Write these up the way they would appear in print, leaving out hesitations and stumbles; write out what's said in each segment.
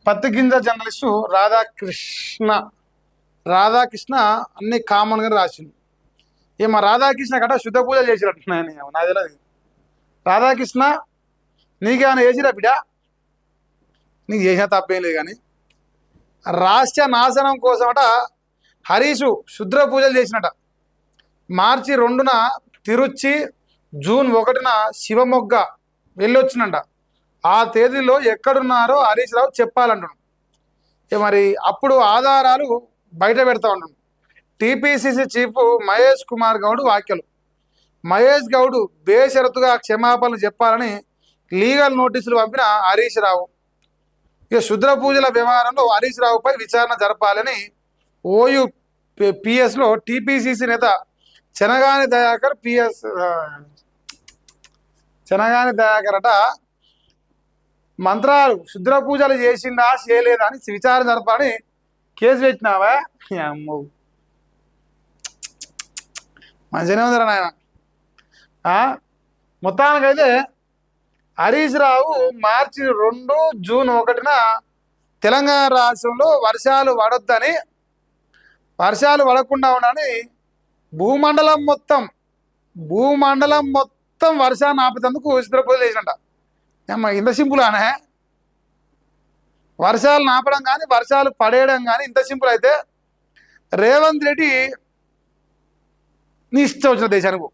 పత్తి గింజ జర్నలిస్టు రాధాకృష్ణ అన్ని కామన్గా రాసింది. మా రాధాకృష్ణ గట శుద్ధ పూజలు చేసినట్టున్నాయని నాకు తెలియదు. రాధాకృష్ణ నీకేమైనా చేసిరా బిడ్డ? నీకు చేసిన తప్పేం లేదు. కానీ రాష్ట్ర నాశనం కోసమట హరీషు శుద్ర పూజలు చేసినట. మార్చి 2న తిరుచి, జూన్ 1న శివమొగ్గ వెళ్ళొచ్చినంట. ఆ తేదీలో ఎక్కడున్నారో హరీష్ రావు చెప్పాలంటున్నాడు. మరి అప్పుడు ఆధారాలు బయట పెడతా ఉంటాడు. టీపీసీసీ చీఫ్ మహేష్ కుమార్ గౌడ్ వ్యాఖ్యలు. మహేష్ గౌడ్ బేషరతుగా క్షమాపణలు చెప్పాలని లీగల్ నోటీసులు పంపిన హరీష్ రావు. ఇక శుద్ర పూజల వ్యవహారంలో హరీష్ రావుపై విచారణ జరపాలని ఓయూపీఎస్లో టీపీసీసీ నేత చెనగాని దయాకర్ అట మంత్రాలు శుద్ర పూజలు చేసిందా చేయలేదా అని విచారణ జరపాలని కేసు పెట్టినావా? అమ్మో మంచిగానే ఉందిరా నాయన. మొత్తానికైతే హరీష్ రావు మార్చి 2, జూన్ 1న తెలంగాణ రాష్ట్రంలో వర్షాలు పడకుండా ఉండని భూమండలం మొత్తం వర్షాన్ని ఆపేందుకు శుద్ర పూజలు చేసినట్ట. ఇంత సింపుల్ అనే వర్షాలు నాపడం కానీ వర్షాలు పడేయడం కానీ ఇంత సింపుల్ అయితే రేవంత్ రెడ్డి నీ ఇష్టం వచ్చిన దేశానికి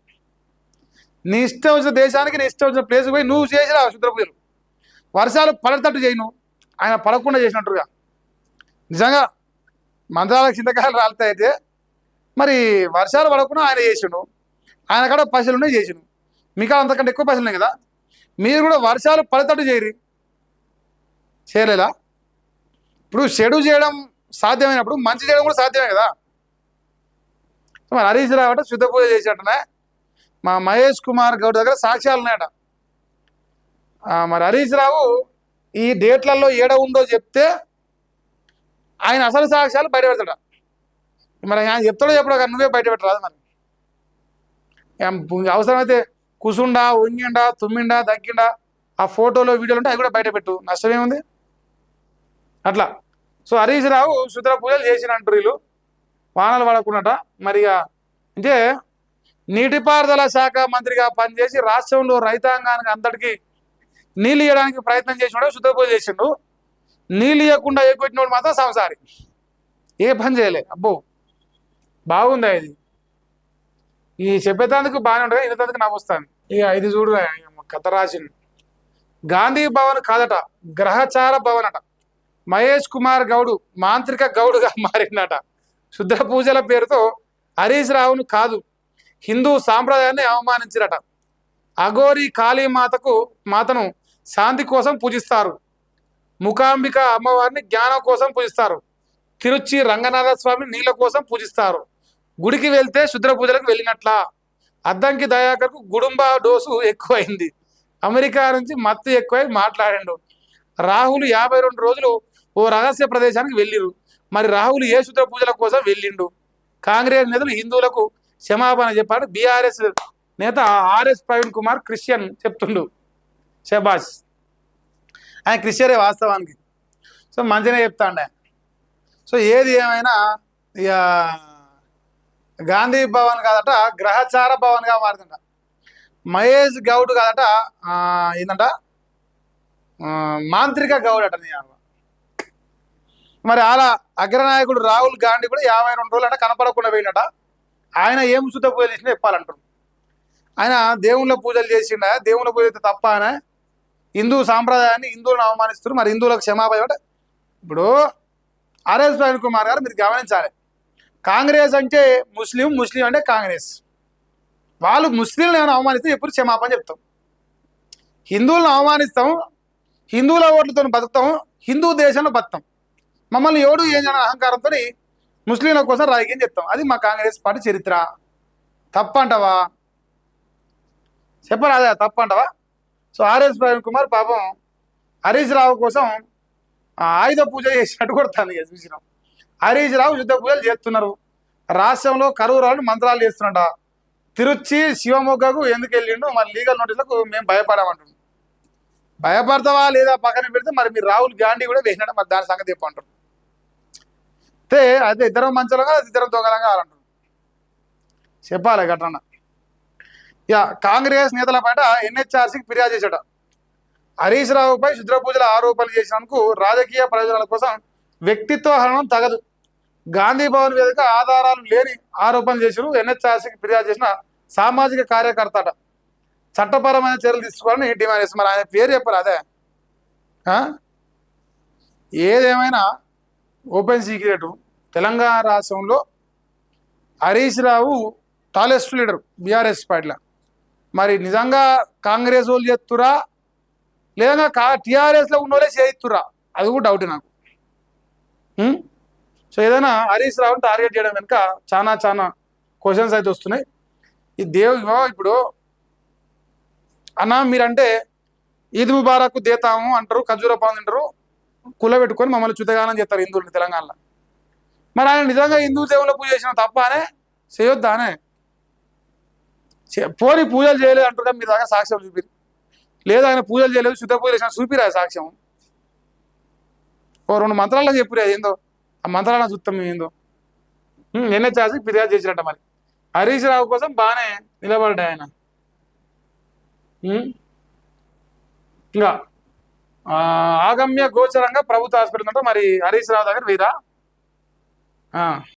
నీ ఇష్టం వచ్చిన ప్లేస్కి పోయి నువ్వు చేసిరా శుద్ర పూజలు. వర్షాలు పడేటట్టు చేయి, నువ్వు ఆయన పడకుండా చేసినట్టుగా. నిజంగా మంత్రాలకు చింతకాయలు రాలుతాయితే మరి వర్షాలు పడకుండా ఆయన చేసిండు. ఆయన కాడ పైసలు ఉన్నాయి చేసిండు. మీకు అంతకంటే ఎక్కువ పైసలు ఉన్నాయి కదా. మీరు కూడా వర్షాలు పడేటట్టు చేయలేలా? ఇప్పుడు చెడు చేయడం సాధ్యమైనప్పుడు మంచి చేయడం కూడా సాధ్యమే కదా. మరి హరీష్ రావు అంటే శుద్ధ పూజ చేసినట్టునే మా మహేష్ కుమార్ గౌడ్ దగ్గర సాక్ష్యాలు ఉన్నాయట. మరి హరీష్ రావు ఈ డేట్లలో ఏడ ఉందో చెప్తే ఆయన అసలు సాక్ష్యాలు బయట పెడతాడ. మరి ఆయన చెప్తాడో చెప్పడో కానీ నువ్వే బయట పెట్టరాదు. మరి అవసరమైతే కుసుండా, ఉంగిండా, తుమ్మిండా, దగ్గిండా ఆ ఫోటోలో వీడియోలు ఉంటే అవి కూడా బయట పెట్టు, నష్టమేముంది అట్లా. సో హరీష్ రావు శుద్ర పూజలు చేసినంటారు వీళ్ళు వానలు పడకున్నట. మరిగా అంటే నీటిపారుదల శాఖ మంత్రిగా పనిచేసి రాష్ట్రంలో రైతాంగానికి అందరికీ నీళ్ళు ఇవ్వడానికి ప్రయత్నం చేసినాడు, శుద్ర పూజ చేసిండు. నీళ్ళు ఇవ్వకుండా ఎగ్గొట్టినోడు మాత్రం సంసారి, ఏ పని చేయలే. అబ్బో బాగుందా ఇది? ఈ చెప్పేందుకు బాగానే ఉంటుంది, ఇన్నందుకు నాకు వస్తాను. ఇక ఇది చూడు కథ రాసింది. గాంధీ భవన్ కాదట, గ్రహచార భవన్ అట. మహేష్ కుమార్ గౌడ్ మాంత్రిక గౌడుగా మారిందట. శుద్ర పూజల పేరుతో హరీష్ రావును కాదు, హిందూ సాంప్రదాయాన్ని అవమానించారట. అఘోరి మాతను శాంతి కోసం పూజిస్తారు. ముఖాంబిక అమ్మవారిని జ్ఞానం కోసం పూజిస్తారు. తిరుచి రంగనాథ స్వామి నీళ్ళ కోసం పూజిస్తారు. గుడికి వెళ్తే శుద్ర పూజలకు వెళ్ళినట్లా. అద్దంకి దయాకర్కు గుడుంబ డోసు ఎక్కువైంది. అమెరికా నుంచి మత్తు ఎక్కువై మాట్లాడిండు. రాహుల్ 52 రోజులు ఓ రహస్య ప్రదేశానికి వెళ్ళిరు. మరి రాహుల్ ఏ శుద్ర పూజల కోసం వెళ్ళిండు? కాంగ్రెస్ నేతలు హిందువులకు క్షమాపణ చెప్పాడు బీఆర్ఎస్ నేత ఆర్ఎస్ ప్రవీణ్ కుమార్ క్రిస్టియన్ చెప్తుండు. షబాష్, ఆయన క్రిస్టియనే వాస్తవానికి. సో మంచిగానే చెప్తాండే. సో ఏది ఏమైనా ఇక గాంధీ భవన్ కాదట, గ్రహచార భవన్గా మారుతుంట. మహేష్ గౌడ్ కాదట, ఏంటంట మాంత్రిక గౌడ్ అట. మరి అలా అగ్రనాయకుడు రాహుల్ గాంధీ కూడా 52 రోజులు కనపడకుండా పోయినట. ఆయన ఏం శుద్ధ పూజలు చేసినా చెప్పాలంటారు. ఆయన దేవుళ్ళ పూజలు చేసిండ, దేవుళ్ళ పూజ అయితే తప్ప అని హిందూ సాంప్రదాయాన్ని హిందువులను అవమానిస్తారు. మరి హిందువులకు క్షమాపణ అంటే ఇప్పుడు ఆర్ఎస్ ప్రవీణ్ కుమార్ గారు మీరు గమనించాలి. కాంగ్రెస్ అంటే ముస్లిం అంటే కాంగ్రెస్. వాళ్ళు ముస్లింలను ఏమైనా అవమానిస్తే ఎప్పుడు క్షమాపణ చెప్తాం. హిందువులను అవమానిస్తాం, హిందువుల ఓట్లతో బతుకుతాం, హిందూ దేశంలో బతుకుతాం. మమ్మల్ని ఎవడు ఏం చేయని అహంకారంతో ముస్లింల కోసం రాజకీయం చెప్తాం. అది మా కాంగ్రెస్ పార్టీ చరిత్ర. తప్పంటావా? చెప్పరాదా? తప్పంటావా? సో ఆర్ఎస్ ప్రవీణ్ కుమార్ పాపం హరీష్ రావు కోసం ఆయుధ పూజ చేసినట్టు కొడుతుంది. చూసినాం. హరీష్ రావు యుద్ధ పూజలు చేస్తున్నారు. రాష్ట్రంలో కరువు రాళ్ళు మంత్రాలు చేస్తున్నట. తిరుచి శివమొగ్గకు ఎందుకు వెళ్ళిండు? మరి లీగల్ నోటీసులకు మేము భయపడామంటున్నాం. భయపడతావా లేదా పక్కన పెడితే మరి మీరు రాహుల్ గాంధీ కూడా వేసినట్టు మరి దాని సంగతి చెప్పంటారు. అయితే ఇద్దరం మంచంగా ఇద్దరం దొంగలంగా కావాలంటారు. చెప్పాలి ఘటన. ఇక కాంగ్రెస్ నేతల పైన ఎన్హెచ్ఆర్సీకి ఫిర్యాదు చేశాడు. హరీష్ రావుపై శుద్ర పూజల ఆరోపణలు చేసినందుకు రాజకీయ ప్రయోజనాల కోసం వ్యక్తిత్వ హననం తగదు, గాంధీ భవన్ వేదిక ఆధారాలు లేని ఆరోపణలు చేసిన ఎన్హెచ్ఆర్సీకి ఫిర్యాదు చేసిన సామాజిక కార్యకర్త చట్టపరమైన చర్యలు తీసుకోవాలని డిమాండ్ చేస్తారు. మరి ఆయన పేరు చెప్పారు అదే. ఏదేమైనా ఓపెన్ సీక్రెట్, తెలంగాణ రాష్ట్రంలో Harish Rao tallest leader BRS పార్టీలో. మరి నిజంగా కాంగ్రెస్ వాళ్ళు చేస్తురా లేదా టీఆర్ఎస్లో ఉన్న వాళ్ళే చేయిస్తురా, అది కూడా డౌట్ నాకు. సో ఏదైనా హరీష్ రావుని టార్గెట్ చేయడం వెనుక చాలా క్వశ్చన్స్ అయితే వస్తున్నాయి. ఈ ఇప్పుడు అన్న మీరంటే ఈద్ ముబారక్ దేతాము అంటారు, ఖర్జూర పాన్ తింటారు, కుల పెట్టుకొని మమ్మల్ని చుతగానం చేస్తారు హిందువులు తెలంగాణలో. మరి ఆయన నిజంగా హిందూ దేవుళ్ళ పూజ చేసిన తప్పనే చేయొద్దానే? పోని పూజలు చేయలేదు అంటున్నా, మీ దాకా సాక్ష్యం చూపిరు. లేదా ఆయన పూజలు చేయలేదు, శుద్ధ పూజలు చేసిన చూపిరా సాక్ష్యం. ఓ 2 మంత్రాల్లో చెప్పురా ఏందో, ఆ మంత్రాలను చూస్తాం మేము ఏందో. ఎన్హెచ్ఆర్సీకి ఫిర్యాదు చేసినట్ట. మరి హరీష్ రావు కోసం బాగానే నిలబడ్డా ఆయన. ఇంకా ఆగమ్య గోచరంగా ప్రభుత్వ హాస్పిటల్ అంటే మరి హరీష్ రావు దగ్గర వీరా